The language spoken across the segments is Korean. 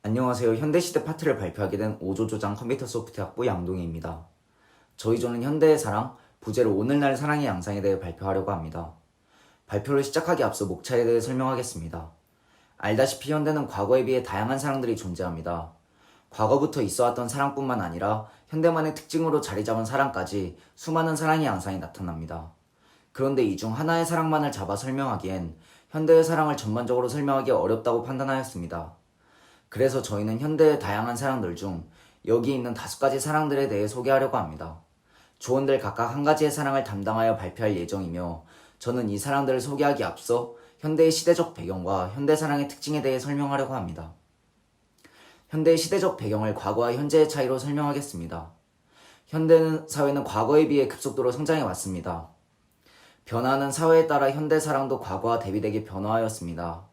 안녕하세요. 현대시대 파트를 발표하게 된 오조조장 컴퓨터 소프트학부 양동희입니다. 저희 조는 현대의 사랑, 부제로 오늘날 사랑의 양상에 대해 발표하려고 합니다. 발표를 시작하기 앞서 목차에 대해 설명하겠습니다. 알다시피 현대는 과거에 비해 다양한 사랑들이 존재합니다. 과거부터 있어왔던 사랑뿐만 아니라 현대만의 특징으로 자리 잡은 사랑까지 수많은 사랑의 양상이 나타납니다. 그런데 이 중 하나의 사랑만을 잡아 설명하기엔 현대의 사랑을 전반적으로 설명하기 어렵다고 판단하였습니다. 그래서 저희는 현대의 다양한 사랑들 중 여기 있는 5가지 사랑들에 대해 소개하려고 합니다. 조원들 각각 한 가지의 사랑을 담당하여 발표할 예정이며 저는 이 사랑들을 소개하기 앞서 현대의 시대적 배경과 현대 사랑의 특징에 대해 설명하려고 합니다. 현대의 시대적 배경을 과거와 현재의 차이로 설명하겠습니다. 현대 사회는 과거에 비해 급속도로 성장해 왔습니다. 변화하는 사회에 따라 현대 사랑도 과거와 대비되게 변화하였습니다.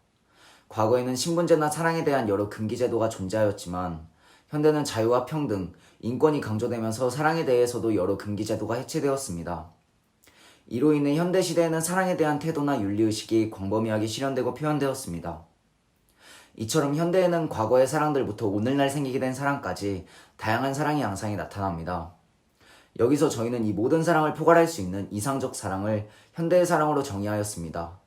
과거에는 신분제나 사랑에 대한 여러 금기제도가 존재하였지만 현대는 자유와 평등, 인권이 강조되면서 사랑에 대해서도 여러 금기제도가 해체되었습니다. 이로 인해 현대시대에는 사랑에 대한 태도나 윤리의식이 광범위하게 실현되고 표현되었습니다. 이처럼 현대에는 과거의 사랑들부터 오늘날 생기게 된 사랑까지 다양한 사랑의 양상이 나타납니다. 여기서 저희는 이 모든 사랑을 포괄할 수 있는 이상적 사랑을 현대의 사랑으로 정의하였습니다.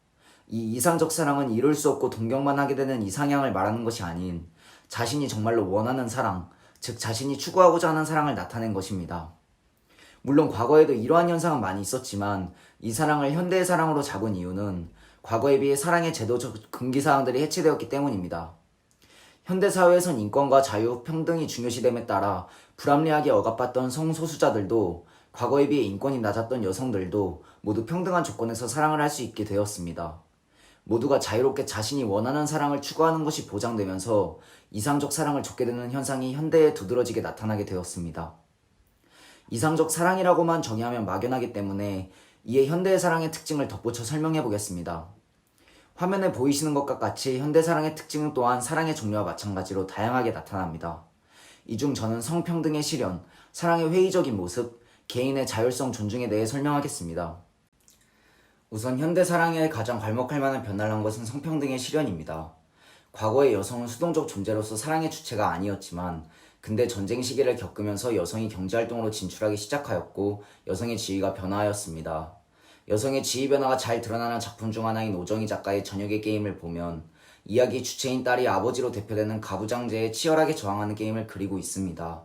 이 이상적 사랑은 이룰 수 없고 동경만 하게 되는 이상향을 말하는 것이 아닌 자신이 정말로 원하는 사랑, 즉 자신이 추구하고자 하는 사랑을 나타낸 것입니다. 물론 과거에도 이러한 현상은 많이 있었지만 이 사랑을 현대의 사랑으로 잡은 이유는 과거에 비해 사랑의 제도적 금기사항들이 해체되었기 때문입니다. 현대사회에선 인권과 자유, 평등이 중요시됨에 따라 불합리하게 억압받던 성소수자들도 과거에 비해 인권이 낮았던 여성들도 모두 평등한 조건에서 사랑을 할 수 있게 되었습니다. 모두가 자유롭게 자신이 원하는 사랑을 추구하는 것이 보장되면서 이상적 사랑을 좇게 되는 현상이 현대에 두드러지게 나타나게 되었습니다. 이상적 사랑이라고만 정의하면 막연하기 때문에 이에 현대의 사랑의 특징을 덧붙여 설명해 보겠습니다. 화면에 보이시는 것과 같이 현대 사랑의 특징 또한 사랑의 종류와 마찬가지로 다양하게 나타납니다. 이 중 저는 성평등의 실현, 사랑의 회의적인 모습, 개인의 자율성 존중에 대해 설명하겠습니다. 우선 현대 사랑에 가장 괄목할 만한 변화를 한 것은 성평등의 실현입니다. 과거의 여성은 수동적 존재로서 사랑의 주체가 아니었지만 근대 전쟁 시기를 겪으면서 여성이 경제활동으로 진출하기 시작하였고 여성의 지위가 변화하였습니다. 여성의 지위 변화가 잘 드러나는 작품 중 하나인 오정희 작가의 저녁의 게임을 보면 이야기 주체인 딸이 아버지로 대표되는 가부장제에 치열하게 저항하는 게임을 그리고 있습니다.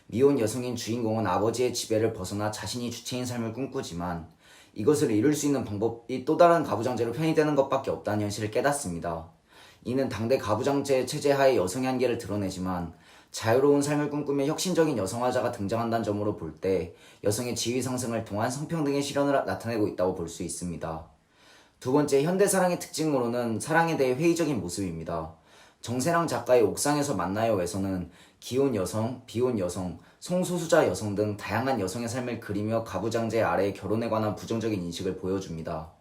미혼 여성인 주인공은 아버지의 지배를 벗어나 자신이 주체인 삶을 꿈꾸지만 이것을 이룰 수 있는 방법이 또 다른 가부장제로 편의되는 것밖에 없다는 현실을 깨닫습니다. 이는 당대 가부장제 체제 하에 여성의 한계를 드러내지만 자유로운 삶을 꿈꾸며 혁신적인 여성화자가 등장한다는 점으로 볼 때 여성의 지위 상승을 통한 성평등의 실현을 나타내고 있다고 볼 수 있습니다. 두 번째, 현대사랑의 특징으로는 사랑에 대해 회의적인 모습입니다. 정세랑 작가의 옥상에서 만나요에서는 기혼 여성, 비혼 여성, 성소수자 여성 등 다양한 여성의 삶을 그리며 가부장제 아래의 결혼에 관한 부정적인 인식을 보여줍니다.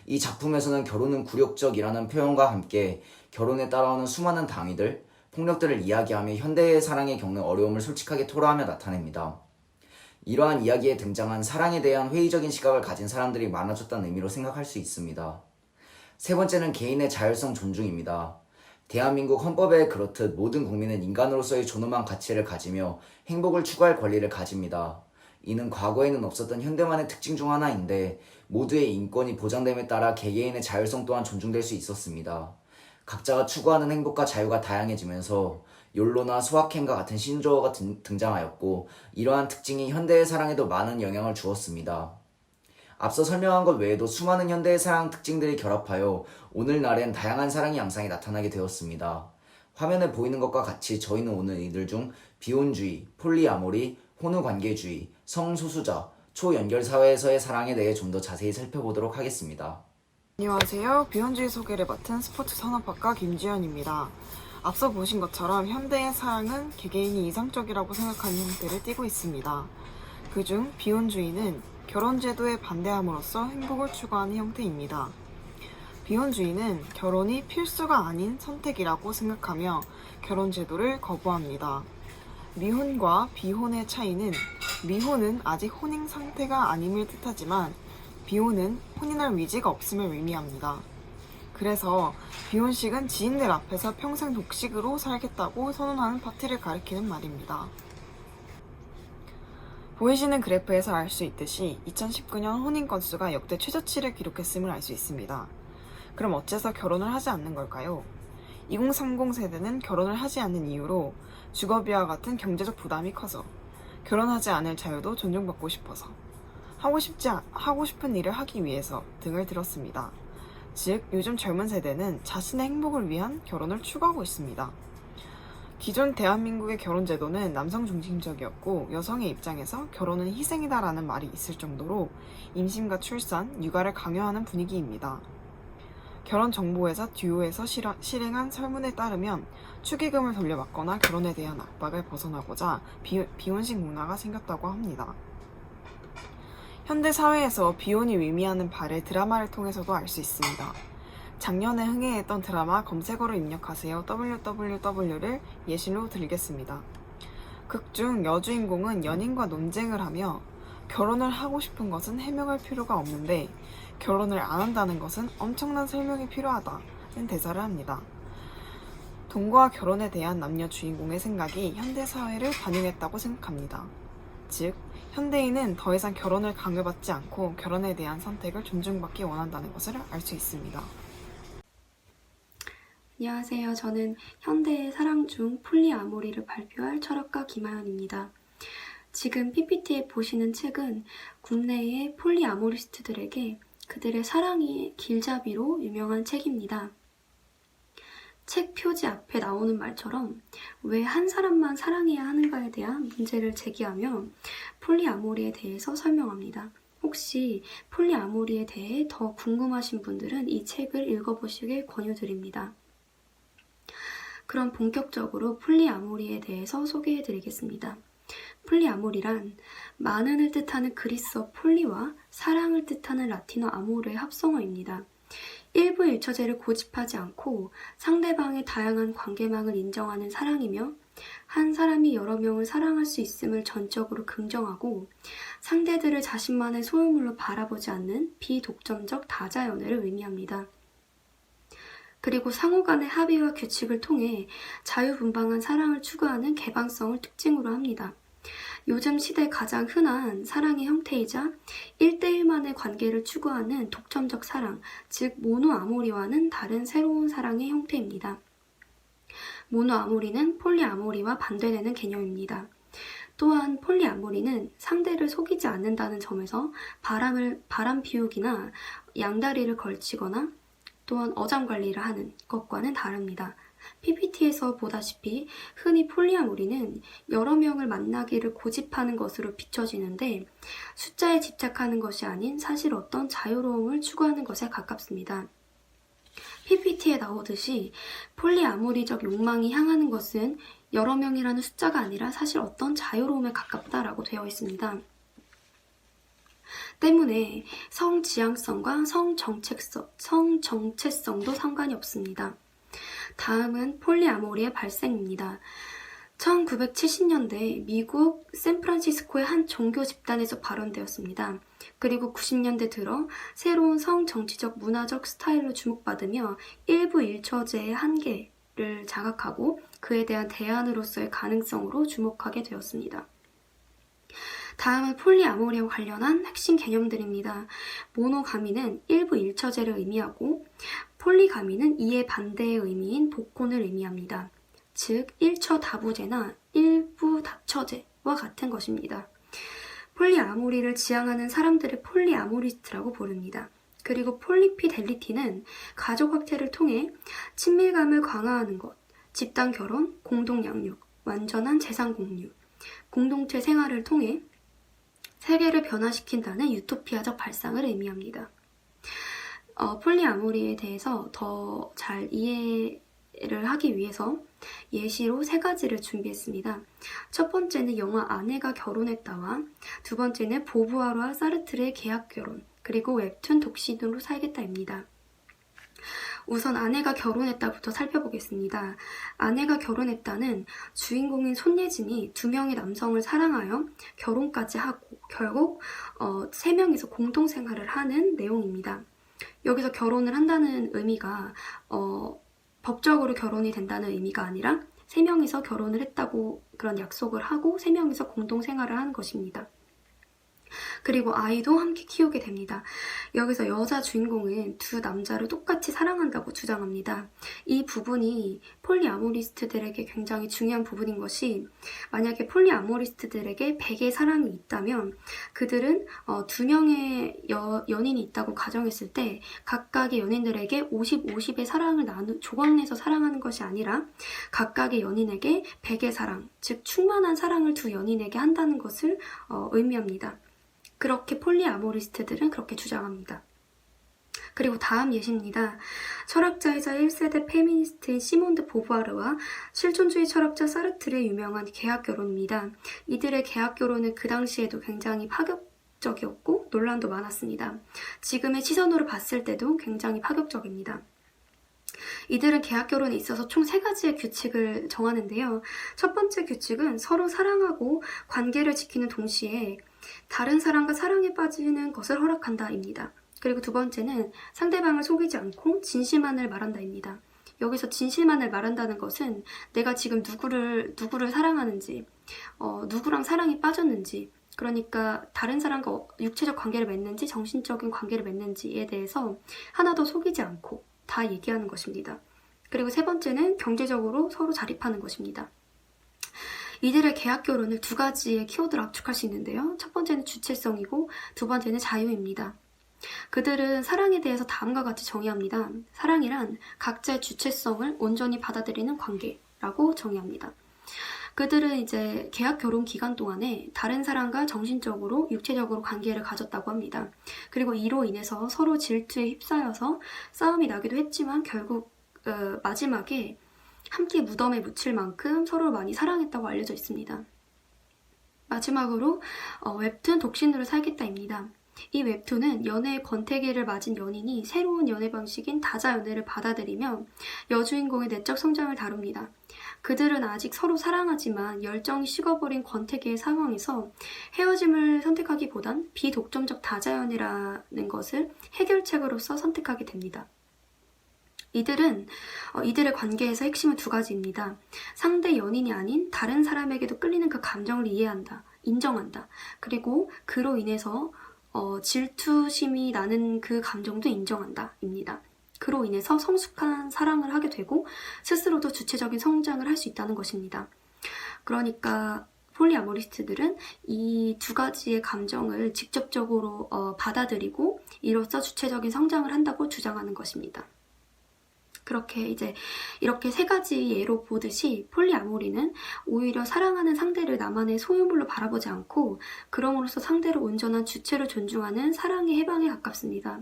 이 작품에서는 결혼은 굴욕적이라는 표현과 함께 결혼에 따라오는 수많은 당위들, 폭력들을 이야기하며 현대의 사랑에 겪는 어려움을 솔직하게 토로하며 나타냅니다. 이러한 이야기에 등장한 사랑에 대한 회의적인 시각을 가진 사람들이 많아졌다는 의미로 생각할 수 있습니다. 세 번째는 개인의 자율성 존중입니다. 대한민국 헌법에 그렇듯 모든 국민은 인간으로서의 존엄한 가치를 가지며 행복을 추구할 권리를 가집니다. 이는 과거에는 없었던 현대만의 특징 중 하나인데 모두의 인권이 보장됨에 따라 개개인의 자율성 또한 존중될 수 있었습니다. 각자가 추구하는 행복과 자유가 다양해지면서 욜로나 소확행과 같은 신조어가 등장하였고 이러한 특징이 현대의 사랑에도 많은 영향을 주었습니다. 앞서 설명한 것 외에도 수많은 현대의 사랑 특징들이 결합하여 오늘날엔 다양한 사랑의 양상이 나타나게 되었습니다. 화면에 보이는 것과 같이 저희는 오늘 이들 중 비혼주의, 폴리아모리, 혼우관계주의, 성소수자, 초연결사회에서의 사랑에 대해 좀 더 자세히 살펴보도록 하겠습니다. 안녕하세요. 비혼주의 소개를 맡은 스포츠 산업학과 김지연입니다. 앞서 보신 것처럼 현대의 사랑은 개개인이 이상적이라고 생각하는 형태를 띠고 있습니다. 그중 비혼주의는 결혼제도에 반대함으로써 행복을 추구하는 형태입니다. 비혼주의는 결혼이 필수가 아닌 선택이라고 생각하며 결혼제도를 거부합니다. 미혼과 비혼의 차이는 미혼은 아직 혼인 상태가 아님을 뜻하지만 비혼은 혼인할 위지가 없음을 의미합니다. 그래서 비혼식은 지인들 앞에서 평생 독식으로 살겠다고 선언하는 파티를 가리키는 말입니다. 보이시는 그래프에서 알 수 있듯이 2019년 혼인 건수가 역대 최저치를 기록했음을 알 수 있습니다. 그럼 어째서 결혼을 하지 않는 걸까요? 2030 세대는 결혼을 하지 않는 이유로 주거비와 같은 경제적 부담이 커서, 결혼하지 않을 자유도 존중받고 싶어서, 하고 싶은 일을 하기 위해서 등을 들었습니다. 즉, 요즘 젊은 세대는 자신의 행복을 위한 결혼을 추구하고 있습니다. 기존 대한민국의 결혼 제도는 남성 중심적이었고, 여성의 입장에서 결혼은 희생이다라는 말이 있을 정도로 임신과 출산, 육아를 강요하는 분위기입니다. 결혼정보회사 듀오에서 실행한 설문에 따르면 축의금을 돌려받거나 결혼에 대한 압박을 벗어나고자 비혼식 문화가 생겼다고 합니다. 현대 사회에서 비혼이 의미하는 바를 드라마를 통해서도 알 수 있습니다. 작년에 흥행했던 드라마 검색어로 입력하세요 www를 예시로 들겠습니다. 극중 여주인공은 연인과 논쟁을 하며 결혼을 하고 싶은 것은 해명할 필요가 없는데 결혼을 안 한다는 것은 엄청난 설명이 필요하다는 대사를 합니다. 동거와 결혼에 대한 남녀 주인공의 생각이 현대 사회를 반영했다고 생각합니다. 즉, 현대인은 더 이상 결혼을 강요받지 않고 결혼에 대한 선택을 존중받기 원한다는 것을 알 수 있습니다. 안녕하세요. 저는 현대의 사랑 중 폴리아모리를 발표할 철학가 김하연입니다. 지금 PPT에 보시는 책은 국내의 폴리아모리스트들에게 그들의 사랑의 길잡이로 유명한 책입니다. 책 표지 앞에 나오는 말처럼 왜 한 사람만 사랑해야 하는가에 대한 문제를 제기하며 폴리아모리에 대해서 설명합니다. 혹시 폴리아모리에 대해 더 궁금하신 분들은 이 책을 읽어보시길 권유드립니다. 그럼 본격적으로 폴리아모리에 대해서 소개해드리겠습니다. 폴리아모리란 많은을 뜻하는 그리스어 폴리와 사랑을 뜻하는 라틴어 아모르의 합성어입니다. 일부 일처제를 고집하지 않고 상대방의 다양한 관계망을 인정하는 사랑이며 한 사람이 여러 명을 사랑할 수 있음을 전적으로 긍정하고 상대들을 자신만의 소유물로 바라보지 않는 비독점적 다자연애를 의미합니다. 그리고 상호 간의 합의와 규칙을 통해 자유분방한 사랑을 추구하는 개방성을 특징으로 합니다. 요즘 시대 가장 흔한 사랑의 형태이자 1대1만의 관계를 추구하는 독점적 사랑, 즉 모노아모리와는 다른 새로운 사랑의 형태입니다. 모노아모리는 폴리아모리와 반대되는 개념입니다. 또한 폴리아모리는 상대를 속이지 않는다는 점에서 바람 피우기나 양다리를 걸치거나 또한 어장관리를 하는 것과는 다릅니다. PPT에서 보다시피 흔히 폴리아모리는 여러 명을 만나기를 고집하는 것으로 비춰지는데 숫자에 집착하는 것이 아닌 사실 어떤 자유로움을 추구하는 것에 가깝습니다. PPT에 나오듯이 폴리아모리적 욕망이 향하는 것은 여러 명이라는 숫자가 아니라 사실 어떤 자유로움에 가깝다라고 되어 있습니다. 때문에 성지향성과 성정체성도 상관이 없습니다. 다음은 폴리아모리의 발생입니다. 1970년대 미국 샌프란시스코의 한 종교 집단에서 발원되었습니다. 그리고 90년대 들어 새로운 성정치적 문화적 스타일로 주목받으며 일부 일처제의 한계를 자각하고 그에 대한 대안으로서의 가능성으로 주목하게 되었습니다. 다음은 폴리아모리와 관련한 핵심 개념들입니다. 모노가미는 일부 일처제를 의미하고 폴리가미는 이에 반대의 의미인 복혼을 의미합니다. 즉, 일처다부제나 일부 다처제와 같은 것입니다. 폴리아모리를 지향하는 사람들을 폴리아모리스트라고 부릅니다. 그리고 폴리피델리티는 가족 확대를 통해 친밀감을 강화하는 것, 집단 결혼, 공동 양육, 완전한 재산 공유, 공동체 생활을 통해 세계를 변화시킨다는 유토피아적 발상을 의미합니다. 폴리아모리에 대해서 더 잘 이해를 하기 위해서 예시로 3가지를 준비했습니다. 첫 번째는 영화 아내가 결혼했다와 두 번째는 보부아르와 사르트르의 계약 결혼, 그리고 웹툰 독신으로 살겠다입니다. 우선 아내가 결혼했다부터 살펴보겠습니다. 아내가 결혼했다는 주인공인 손예진이 2명의 남성을 사랑하여 결혼까지 하고 결국 3명이서 공동생활을 하는 내용입니다. 여기서 결혼을 한다는 의미가 법적으로 결혼이 된다는 의미가 아니라 3명이서 결혼을 했다고 그런 약속을 하고 3명이서 공동 생활을 하는 것입니다. 그리고 아이도 함께 키우게 됩니다. 여기서 여자 주인공은 두 남자를 똑같이 사랑한다고 주장합니다. 이 부분이 폴리아모리스트들에게 굉장히 중요한 부분인 것이, 만약에 폴리아모리스트들에게 100의 사랑이 있다면 그들은 2명의 연인이 있다고 가정했을 때 각각의 연인들에게 50, 50의 사랑을 조각내서 사랑하는 것이 아니라 각각의 연인에게 100의 사랑, 즉 충만한 사랑을 두 연인에게 한다는 것을 의미합니다. 그렇게 폴리아모리스트들은 그렇게 주장합니다. 그리고 다음 예시입니다. 철학자이자 1세대 페미니스트인 시몬 드 보부아르와 실존주의 철학자 사르트르의 유명한 계약결혼입니다. 이들의 계약결혼은 그 당시에도 굉장히 파격적이었고 논란도 많았습니다. 지금의 시선으로 봤을 때도 굉장히 파격적입니다. 이들은 계약결혼에 있어서 총 3가지의 규칙을 정하는데요. 첫 번째 규칙은 서로 사랑하고 관계를 지키는 동시에 다른 사람과 사랑에 빠지는 것을 허락한다입니다. 그리고 두 번째는 상대방을 속이지 않고 진실만을 말한다입니다. 여기서 진실만을 말한다는 것은 내가 지금 누구를 사랑하는지, 누구랑 사랑에 빠졌는지, 그러니까 다른 사람과 육체적 관계를 맺는지 정신적인 관계를 맺는지에 대해서 하나도 속이지 않고 다 얘기하는 것입니다. 그리고 세 번째는 경제적으로 서로 자립하는 것입니다. 이들의 계약결혼을 2가지의 키워드로 압축할 수 있는데요. 첫 번째는 주체성이고 두 번째는 자유입니다. 그들은 사랑에 대해서 다음과 같이 정의합니다. 사랑이란 각자의 주체성을 온전히 받아들이는 관계라고 정의합니다. 그들은 이제 계약결혼 기간 동안에 다른 사람과 정신적으로, 육체적으로 관계를 가졌다고 합니다. 그리고 이로 인해서 서로 질투에 휩싸여서 싸움이 나기도 했지만 결국 마지막에 함께 무덤에 묻힐 만큼 서로를 많이 사랑했다고 알려져 있습니다. 마지막으로 웹툰 독신으로 살겠다입니다. 이 웹툰은 연애의 권태기를 맞은 연인이 새로운 연애 방식인 다자연애를 받아들이며 여주인공의 내적 성장을 다룹니다. 그들은 아직 서로 사랑하지만 열정이 식어버린 권태기의 상황에서 헤어짐을 선택하기보단 비독점적 다자연애라는 것을 해결책으로서 선택하게 됩니다. 이들의 관계에서 핵심은 2가지입니다. 상대 연인이 아닌 다른 사람에게도 끌리는 그 감정을 이해한다, 인정한다. 그리고 그로 인해서 질투심이 나는 그 감정도 인정한다 입니다. 그로 인해서 성숙한 사랑을 하게 되고 스스로도 주체적인 성장을 할 수 있다는 것입니다. 그러니까 폴리아모리스트들은 이 2가지의 감정을 직접적으로 받아들이고 이로써 주체적인 성장을 한다고 주장하는 것입니다. 그렇게 이렇게 3가지 예로 보듯이 폴리아모리는 오히려 사랑하는 상대를 나만의 소유물로 바라보지 않고 그럼으로써 상대를 온전한 주체로 존중하는 사랑의 해방에 가깝습니다.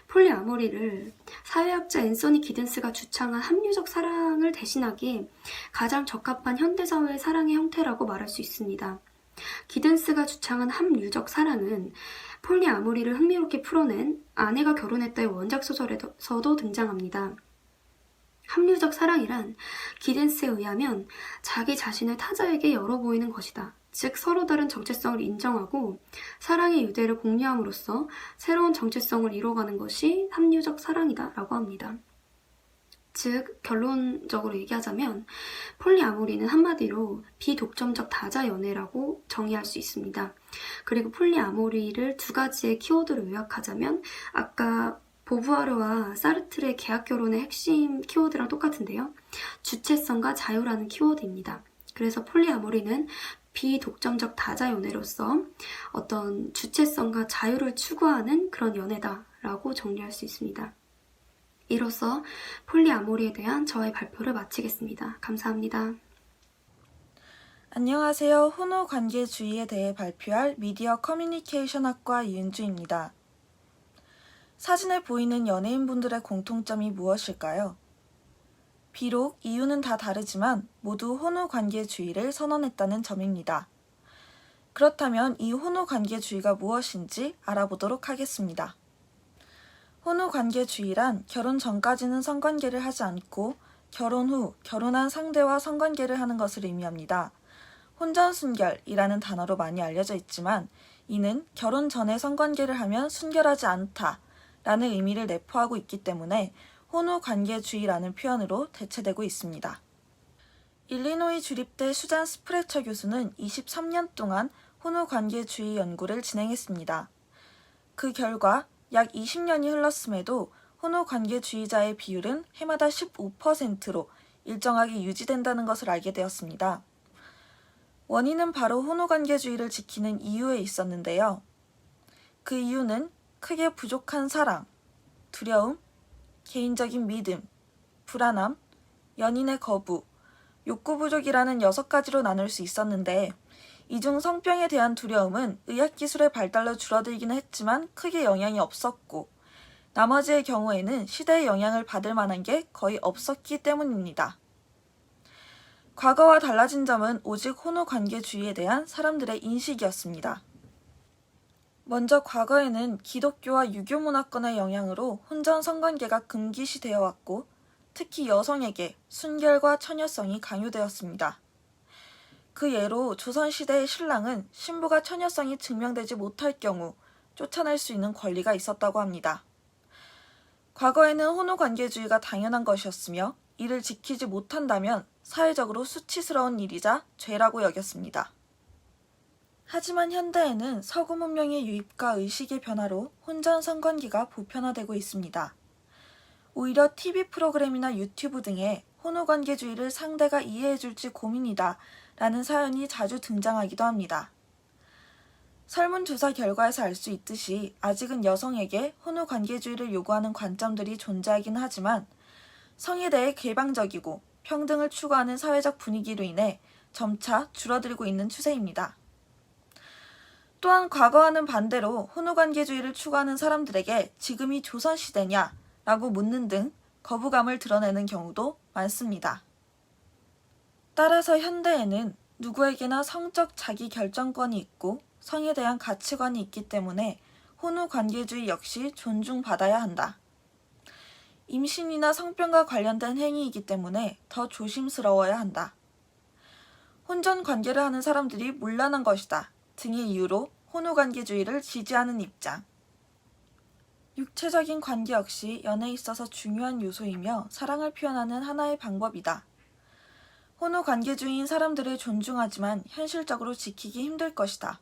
폴리아모리를 사회학자 앤서니 기든스가 주창한 합리적 사랑을 대신하기에 가장 적합한 현대사회의 사랑의 형태라고 말할 수 있습니다. 기든스가 주창한 합리적 사랑은 폴리아모리를 흥미롭게 풀어낸 아내가 결혼했다의 원작 소설에서도 등장합니다. 합리적 사랑이란 기든스에 의하면 자기 자신을 타자에게 열어 보이는 것이다. 즉 서로 다른 정체성을 인정하고 사랑의 유대를 공유함으로써 새로운 정체성을 이뤄가는 것이 합리적 사랑이다 라고 합니다. 즉 결론적으로 얘기하자면 폴리아모리는 한마디로 비독점적 다자연애라고 정의할 수 있습니다. 그리고 폴리아모리를 2가지의 키워드로 요약하자면 아까 보부아르와 사르트르의 계약결혼의 핵심 키워드랑 똑같은데요. 주체성과 자유라는 키워드입니다. 그래서 폴리아모리는 비독점적 다자연애로서 어떤 주체성과 자유를 추구하는 그런 연애다라고 정리할 수 있습니다. 이로써 폴리아모리에 대한 저의 발표를 마치겠습니다. 감사합니다. 안녕하세요. 혼호관계주의에 대해 발표할 미디어 커뮤니케이션학과 이은주입니다. 사진에 보이는 연예인분들의 공통점이 무엇일까요? 비록 이유는 다 다르지만 모두 혼호관계주의를 선언했다는 점입니다. 그렇다면 이 혼호관계주의가 무엇인지 알아보도록 하겠습니다. 혼호관계주의란 결혼 전까지는 성관계를 하지 않고 결혼 후 결혼한 상대와 성관계를 하는 것을 의미합니다. 혼전순결이라는 단어로 많이 알려져 있지만 이는 결혼 전에 성관계를 하면 순결하지 않다 라는 의미를 내포하고 있기 때문에 혼우관계주의라는 표현으로 대체되고 있습니다. 일리노이 주립대 수잔 스프레처 교수는 23년 동안 혼우관계주의 연구를 진행했습니다. 그 결과 약 20년이 흘렀음에도 혼우관계주의자의 비율은 해마다 15%로 일정하게 유지된다는 것을 알게 되었습니다. 원인은 바로 혼우관계주의를 지키는 이유에 있었는데요. 그 이유는 크게 부족한 사랑, 두려움, 개인적인 믿음, 불안함, 연인의 거부, 욕구 부족이라는 6가지로 나눌 수 있었는데 이 중 성병에 대한 두려움은 의학기술의 발달로 줄어들기는 했지만 크게 영향이 없었고 나머지의 경우에는 시대의 영향을 받을 만한 게 거의 없었기 때문입니다. 과거와 달라진 점은 오직 혼우관계주의에 대한 사람들의 인식이었습니다. 먼저 과거에는 기독교와 유교 문화권의 영향으로 혼전 성관계가 금기시되어 왔고 특히 여성에게 순결과 처녀성이 강요되었습니다. 그 예로 조선시대의 신랑은 신부가 처녀성이 증명되지 못할 경우 쫓아낼 수 있는 권리가 있었다고 합니다. 과거에는 혼우관계주의가 당연한 것이었으며 이를 지키지 못한다면 사회적으로 수치스러운 일이자 죄라고 여겼습니다. 하지만 현대에는 서구 문명의 유입과 의식의 변화로 혼전 성관계가 보편화되고 있습니다. 오히려 TV 프로그램이나 유튜브 등에 혼우관계주의를 상대가 이해해줄지 고민이다 라는 사연이 자주 등장하기도 합니다. 설문조사 결과에서 알 수 있듯이 아직은 여성에게 혼우관계주의를 요구하는 관점들이 존재하긴 하지만 성에 대해 개방적이고 평등을 추구하는 사회적 분위기로 인해 점차 줄어들고 있는 추세입니다. 또한 과거와는 반대로 혼우관계주의를 추구하는 사람들에게 지금이 조선시대냐 라고 묻는 등 거부감을 드러내는 경우도 많습니다. 따라서 현대에는 누구에게나 성적 자기 결정권이 있고 성에 대한 가치관이 있기 때문에 혼우관계주의 역시 존중받아야 한다. 임신이나 성병과 관련된 행위이기 때문에 더 조심스러워야 한다. 혼전 관계를 하는 사람들이 문란한 것이다 등의 이유로 혼우관계주의를 지지하는 입장. 육체적인 관계 역시 연애에 있어서 중요한 요소이며 사랑을 표현하는 하나의 방법이다. 혼우관계주의인 사람들을 존중하지만 현실적으로 지키기 힘들 것이다.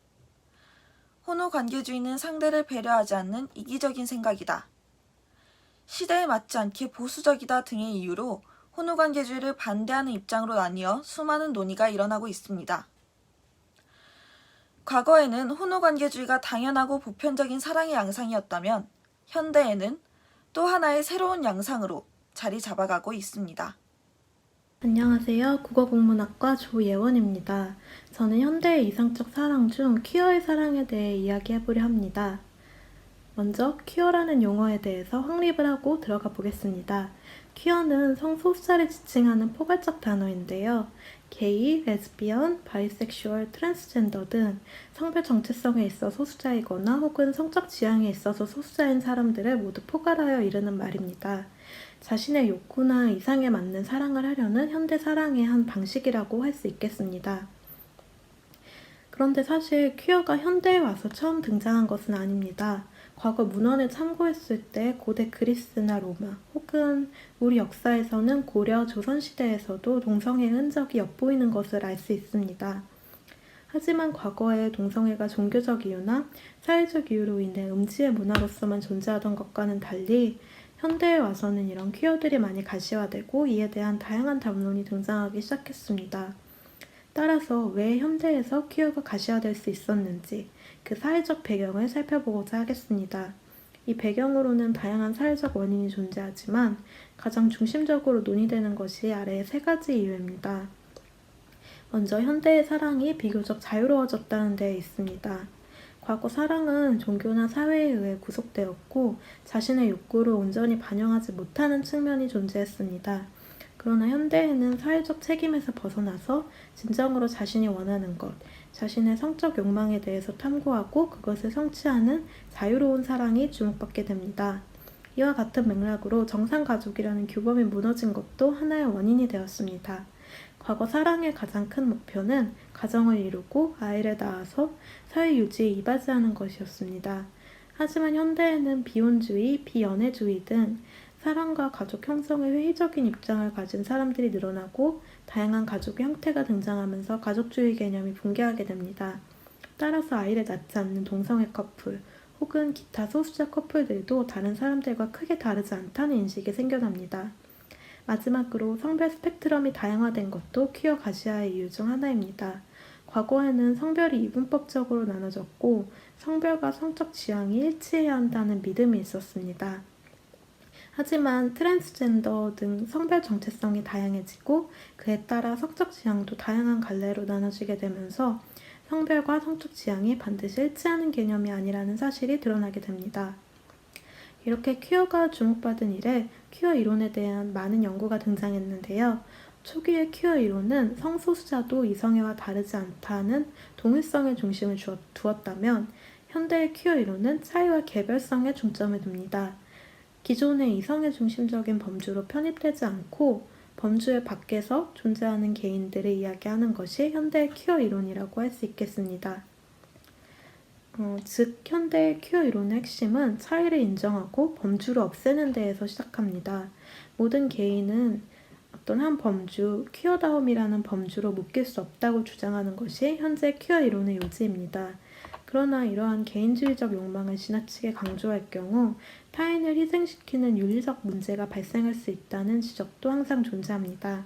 혼우관계주의는 상대를 배려하지 않는 이기적인 생각이다. 시대에 맞지 않게 보수적이다 등의 이유로 혼우관계주의를 반대하는 입장으로 나뉘어 수많은 논의가 일어나고 있습니다. 과거에는 혼우관계주의가 당연하고 보편적인 사랑의 양상이었다면 현대에는 또 하나의 새로운 양상으로 자리 잡아가고 있습니다. 안녕하세요. 국어국문학과 조예원입니다. 저는 현대의 이상적 사랑 중 퀴어의 사랑에 대해 이야기해보려 합니다. 먼저 퀴어라는 용어에 대해서 확립을 하고 들어가 보겠습니다. 퀴어는 성소수자를 지칭하는 포괄적 단어인데요. 게이, 레즈비언, 바이섹슈얼, 트랜스젠더 등 성별 정체성에 있어 소수자이거나 혹은 성적 지향에 있어서 소수자인 사람들을 모두 포괄하여 이르는 말입니다. 자신의 욕구나 이상에 맞는 사랑을 하려는 현대 사랑의 한 방식이라고 할 수 있겠습니다. 그런데 사실 퀴어가 현대에 와서 처음 등장한 것은 아닙니다. 과거 문헌을 참고했을 때 고대 그리스나 로마 혹은 우리 역사에서는 고려, 조선시대에서도 동성애의 흔적이 엿보이는 것을 알 수 있습니다. 하지만 과거에 동성애가 종교적 이유나 사회적 이유로 인해 음지의 문화로서만 존재하던 것과는 달리 현대에 와서는 이런 퀴어들이 많이 가시화되고 이에 대한 다양한 담론이 등장하기 시작했습니다. 따라서 왜 현대에서 퀴어가 가시화될 수 있었는지 그 사회적 배경을 살펴보고자 하겠습니다. 이 배경으로는 다양한 사회적 원인이 존재하지만 가장 중심적으로 논의되는 것이 아래의 3가지 이유입니다. 먼저 현대의 사랑이 비교적 자유로워졌다는 데에 있습니다. 과거 사랑은 종교나 사회에 의해 구속되었고 자신의 욕구를 온전히 반영하지 못하는 측면이 존재했습니다. 그러나 현대에는 사회적 책임에서 벗어나서 진정으로 자신이 원하는 것, 자신의 성적 욕망에 대해서 탐구하고 그것을 성취하는 자유로운 사랑이 주목받게 됩니다. 이와 같은 맥락으로 정상가족이라는 규범이 무너진 것도 하나의 원인이 되었습니다. 과거 사랑의 가장 큰 목표는 가정을 이루고 아이를 낳아서 사회 유지에 이바지하는 것이었습니다. 하지만 현대에는 비혼주의, 비연애주의 등 사랑과 가족 형성에 회의적인 입장을 가진 사람들이 늘어나고 다양한 가족의 형태가 등장하면서 가족주의 개념이 붕괴하게 됩니다. 따라서 아이를 낳지 않는 동성애 커플 혹은 기타 소수자 커플들도 다른 사람들과 크게 다르지 않다는 인식이 생겨납니다. 마지막으로 성별 스펙트럼이 다양화된 것도 퀴어 가시화의 이유 중 하나입니다. 과거에는 성별이 이분법적으로 나눠졌고 성별과 성적 지향이 일치해야 한다는 믿음이 있었습니다. 하지만 트랜스젠더 등 성별 정체성이 다양해지고 그에 따라 성적 지향도 다양한 갈래로 나눠지게 되면서 성별과 성적 지향이 반드시 일치하는 개념이 아니라는 사실이 드러나게 됩니다. 이렇게 퀴어가 주목받은 이래 퀴어 이론에 대한 많은 연구가 등장했는데요. 초기의 퀴어 이론은 성소수자도 이성애와 다르지 않다는 동일성에 중심을 두었다면 현대의 퀴어 이론은 차이와 개별성에 중점을 둡니다. 기존의 이성애 중심적인 범주로 편입되지 않고 범주의 밖에서 존재하는 개인들을 이야기하는 것이 현대의 퀴어 이론이라고 할 수 있겠습니다. 즉 현대의 퀴어 이론의 핵심은 차이를 인정하고 범주를 없애는 데에서 시작합니다. 모든 개인은 어떤 한 범주, 퀴어다움이라는 범주로 묶일 수 없다고 주장하는 것이 현재 퀴어 이론의 요지입니다. 그러나 이러한 개인주의적 욕망을 지나치게 강조할 경우 타인을 희생시키는 윤리적 문제가 발생할 수 있다는 지적도 항상 존재합니다.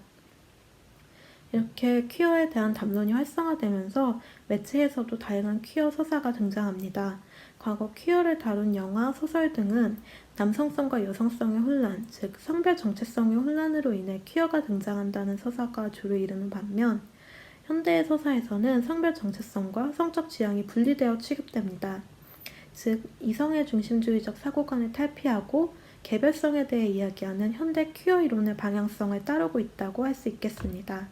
이렇게 퀴어에 대한 담론이 활성화되면서 매체에서도 다양한 퀴어 서사가 등장합니다. 과거 퀴어를 다룬 영화, 소설 등은 남성성과 여성성의 혼란, 즉 성별 정체성의 혼란으로 인해 퀴어가 등장한다는 서사가 주를 이루는 반면 현대의 서사에서는 성별 정체성과 성적 지향이 분리되어 취급됩니다. 즉 이성애 중심주의적 사고관을 탈피하고 개별성에 대해 이야기하는 현대 퀴어 이론의 방향성을 따르고 있다고 할 수 있겠습니다.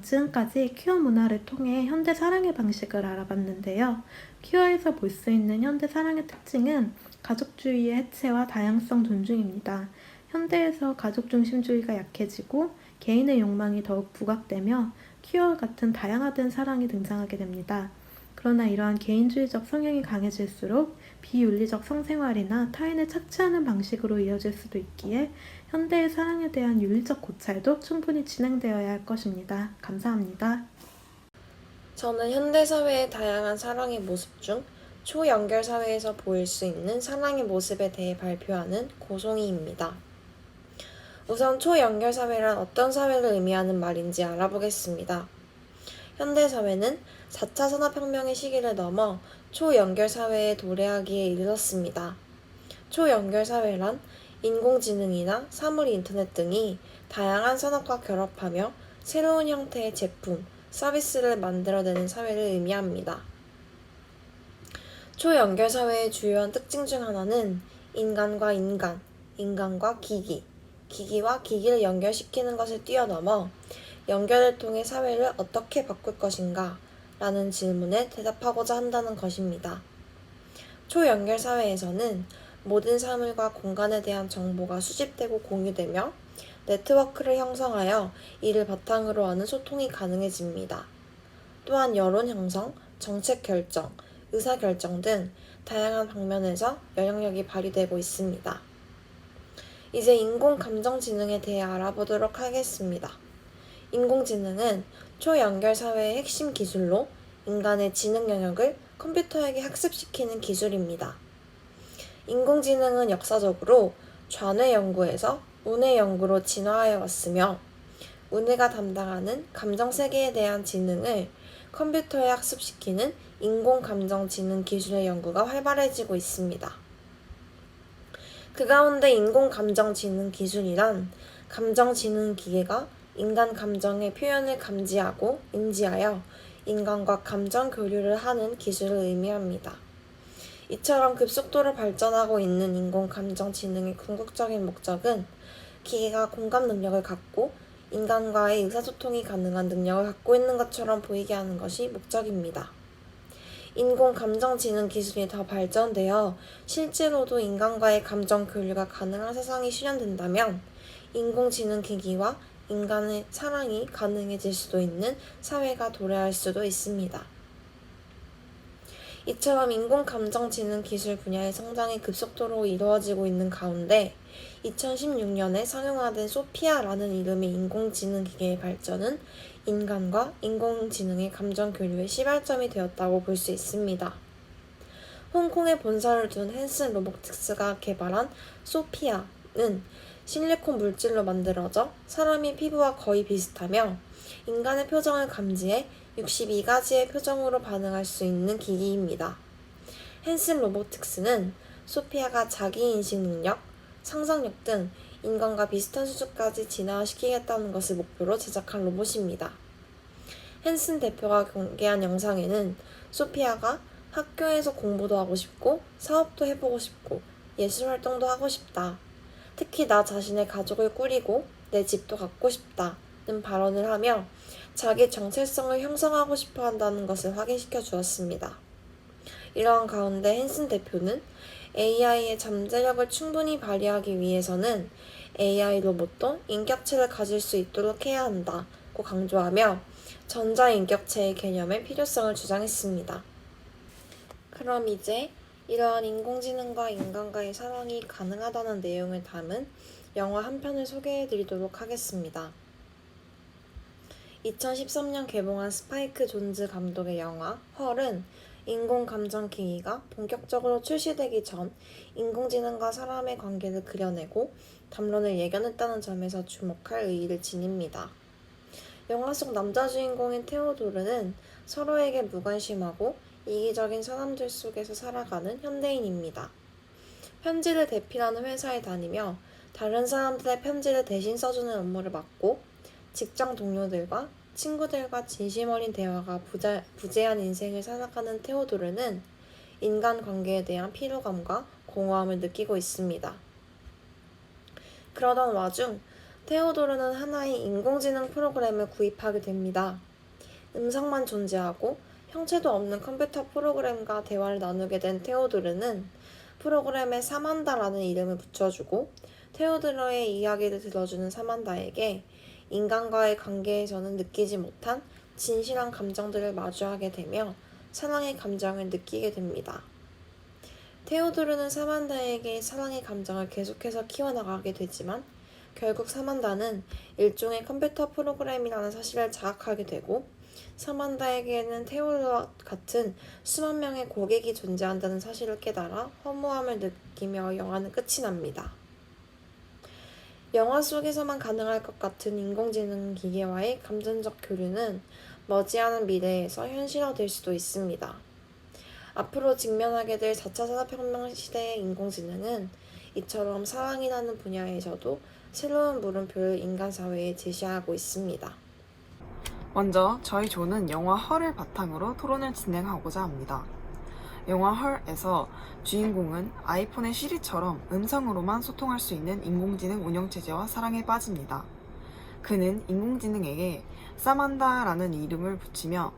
지금까지 퀴어 문화를 통해 현대 사랑의 방식을 알아봤는데요. 퀴어에서 볼 수 있는 현대 사랑의 특징은 가족주의의 해체와 다양성 존중입니다. 현대에서 가족중심주의가 약해지고 개인의 욕망이 더욱 부각되며 퀴어와 같은 다양화된 사랑이 등장하게 됩니다. 그러나 이러한 개인주의적 성향이 강해질수록 비윤리적 성생활이나 타인을 착취하는 방식으로 이어질 수도 있기에 현대의 사랑에 대한 윤리적 고찰도 충분히 진행되어야 할 것입니다. 감사합니다. 저는 현대사회의 다양한 사랑의 모습 중 초연결 사회에서 보일 수 있는 사랑의 모습에 대해 발표하는 고송이입니다. 우선 초연결 사회란 어떤 사회를 의미하는 말인지 알아보겠습니다. 현대사회는 4차 산업혁명의 시기를 넘어 초연결 사회에 도래하기에 이르렀습니다. 초연결 사회란 인공지능이나 사물 인터넷 등이 다양한 산업과 결합하며 새로운 형태의 제품, 서비스를 만들어내는 사회를 의미합니다. 초연결 사회의 주요한 특징 중 하나는 인간과 인간, 인간과 기기, 기기와 기기를 연결시키는 것을 뛰어넘어 연결을 통해 사회를 어떻게 바꿀 것인가? 라는 질문에 대답하고자 한다는 것입니다. 초연결 사회에서는 모든 사물과 공간에 대한 정보가 수집되고 공유되며 네트워크를 형성하여 이를 바탕으로 하는 소통이 가능해집니다. 또한 여론 형성, 정책 결정, 의사 결정 등 다양한 방면에서 영향력이 발휘되고 있습니다. 이제 인공감정지능에 대해 알아보도록 하겠습니다. 인공지능은 초연결 사회의 핵심 기술로 인간의 지능 영역을 컴퓨터에게 학습시키는 기술입니다. 인공지능은 역사적으로 좌뇌 연구에서 우뇌 연구로 진화하여 왔으며 우뇌가 담당하는 감정세계에 대한 지능을 컴퓨터에 학습시키는 인공감정지능 기술의 연구가 활발해지고 있습니다. 그 가운데 인공감정지능 기술이란 감정지능 기계가 인간 감정의 표현을 감지하고 인지하여 인간과 감정 교류를 하는 기술을 의미합니다. 이처럼 급속도로 발전하고 있는 인공감정지능의 궁극적인 목적은 기계가 공감 능력을 갖고 인간과의 의사소통이 가능한 능력을 갖고 있는 것처럼 보이게 하는 것이 목적입니다. 인공감정지능 기술이 더 발전되어 실제로도 인간과의 감정 교류가 가능한 세상이 실현된다면 인공지능 기기와 인간의 사랑이 가능해질 수도 있는 사회가 도래할 수도 있습니다. 이처럼 인공감정지능 기술 분야의 성장이 급속도로 이루어지고 있는 가운데 2016년에 상용화된 소피아라는 이름의 인공지능 기계의 발전은 인간과 인공지능의 감정 교류의 시발점이 되었다고 볼 수 있습니다. 홍콩에 본사를 둔 헨슨 로보틱스가 개발한 소피아는 실리콘 물질로 만들어져 사람의 피부와 거의 비슷하며 인간의 표정을 감지해 62가지의 표정으로 반응할 수 있는 기기입니다. 헨슨 로보틱스는 소피아가 자기인식 능력, 상상력 등 인간과 비슷한 수준까지 진화시키겠다는 것을 목표로 제작한 로봇입니다. 헨슨 대표가 공개한 영상에는 소피아가 학교에서 공부도 하고 싶고 사업도 해보고 싶고 예술활동도 하고 싶다. 특히 나 자신의 가족을 꾸리고 내 집도 갖고 싶다는 발언을 하며 자기 정체성을 형성하고 싶어 한다는 것을 확인시켜 주었습니다. 이러한 가운데 헨슨 대표는 AI의 잠재력을 충분히 발휘하기 위해서는 AI 로봇도 인격체를 가질 수 있도록 해야 한다고 강조하며 전자인격체의 개념의 필요성을 주장했습니다. 그럼 이제 이러한 인공지능과 인간과의 사랑이 가능하다는 내용을 담은 영화 한 편을 소개해드리도록 하겠습니다. 2013년 개봉한 스파이크 존즈 감독의 영화 헐은 인공감정기기가 본격적으로 출시되기 전 인공지능과 사람의 관계를 그려내고 담론을 예견했다는 점에서 주목할 의의를 지닙니다. 영화 속 남자 주인공인 테오도르는 서로에게 무관심하고 이기적인 사람들 속에서 살아가는 현대인입니다. 편지를 대필하는 회사에 다니며 다른 사람들의 편지를 대신 써주는 업무를 맡고 직장 동료들과 친구들과 진심 어린 대화가 부재한 인생을 살아가는 테오도르는 인간관계에 대한 피로감과 공허함을 느끼고 있습니다. 그러던 와중 테오도르는 하나의 인공지능 프로그램을 구입하게 됩니다. 음성만 존재하고 형체도 없는 컴퓨터 프로그램과 대화를 나누게 된 테오도르는 프로그램에 사만다라는 이름을 붙여주고 테오도르의 이야기를 들어주는 사만다에게 인간과의 관계에서는 느끼지 못한 진실한 감정들을 마주하게 되며 사랑의 감정을 느끼게 됩니다. 테오도르는 사만다에게 사랑의 감정을 계속해서 키워나가게 되지만 결국 사만다는 일종의 컴퓨터 프로그램이라는 사실을 자각하게 되고 사만다에게는 테오도르와 같은 수만 명의 고객이 존재한다는 사실을 깨달아 허무함을 느끼며 영화는 끝이 납니다. 영화 속에서만 가능할 것 같은 인공지능 기계와의 감정적 교류는 머지않은 미래에서 현실화될 수도 있습니다. 앞으로 직면하게 될 4차 산업혁명 시대의 인공지능은 이처럼 사랑이라는 분야에서도 새로운 물음표를 인간 사회에 제시하고 있습니다. 먼저 저희 조는 영화 헐을 바탕으로 토론을 진행하고자 합니다. 영화 헐에서 주인공은 아이폰의 시리처럼 음성으로만 소통할 수 있는 인공지능 운영체제와 사랑에 빠집니다. 그는 인공지능에게 사만다라는 이름을 붙이며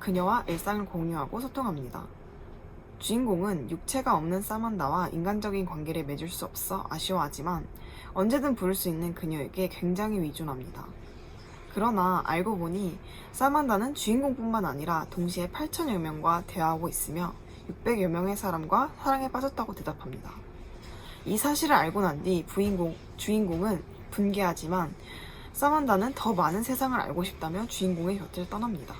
그녀와 일상을 공유하고 소통합니다. 주인공은 육체가 없는 사만다와 인간적인 관계를 맺을 수 없어 아쉬워하지만 언제든 부를 수 있는 그녀에게 굉장히 의존합니다. 그러나 알고 보니 사만다는 주인공뿐만 아니라 동시에 8천여 명과 대화하고 있으며 600여 명의 사람과 사랑에 빠졌다고 대답합니다. 이 사실을 알고 난 뒤 주인공은 분개하지만 사만다는 더 많은 세상을 알고 싶다며 주인공의 곁을 떠납니다.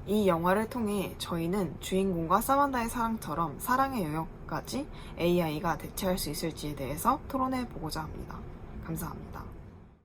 이 영화를 통해 저희는 주인공과 사만다의 사랑처럼 사랑의 영역까지 AI가 대체할 수 있을지에 대해서 토론해 보고자 합니다. 감사합니다.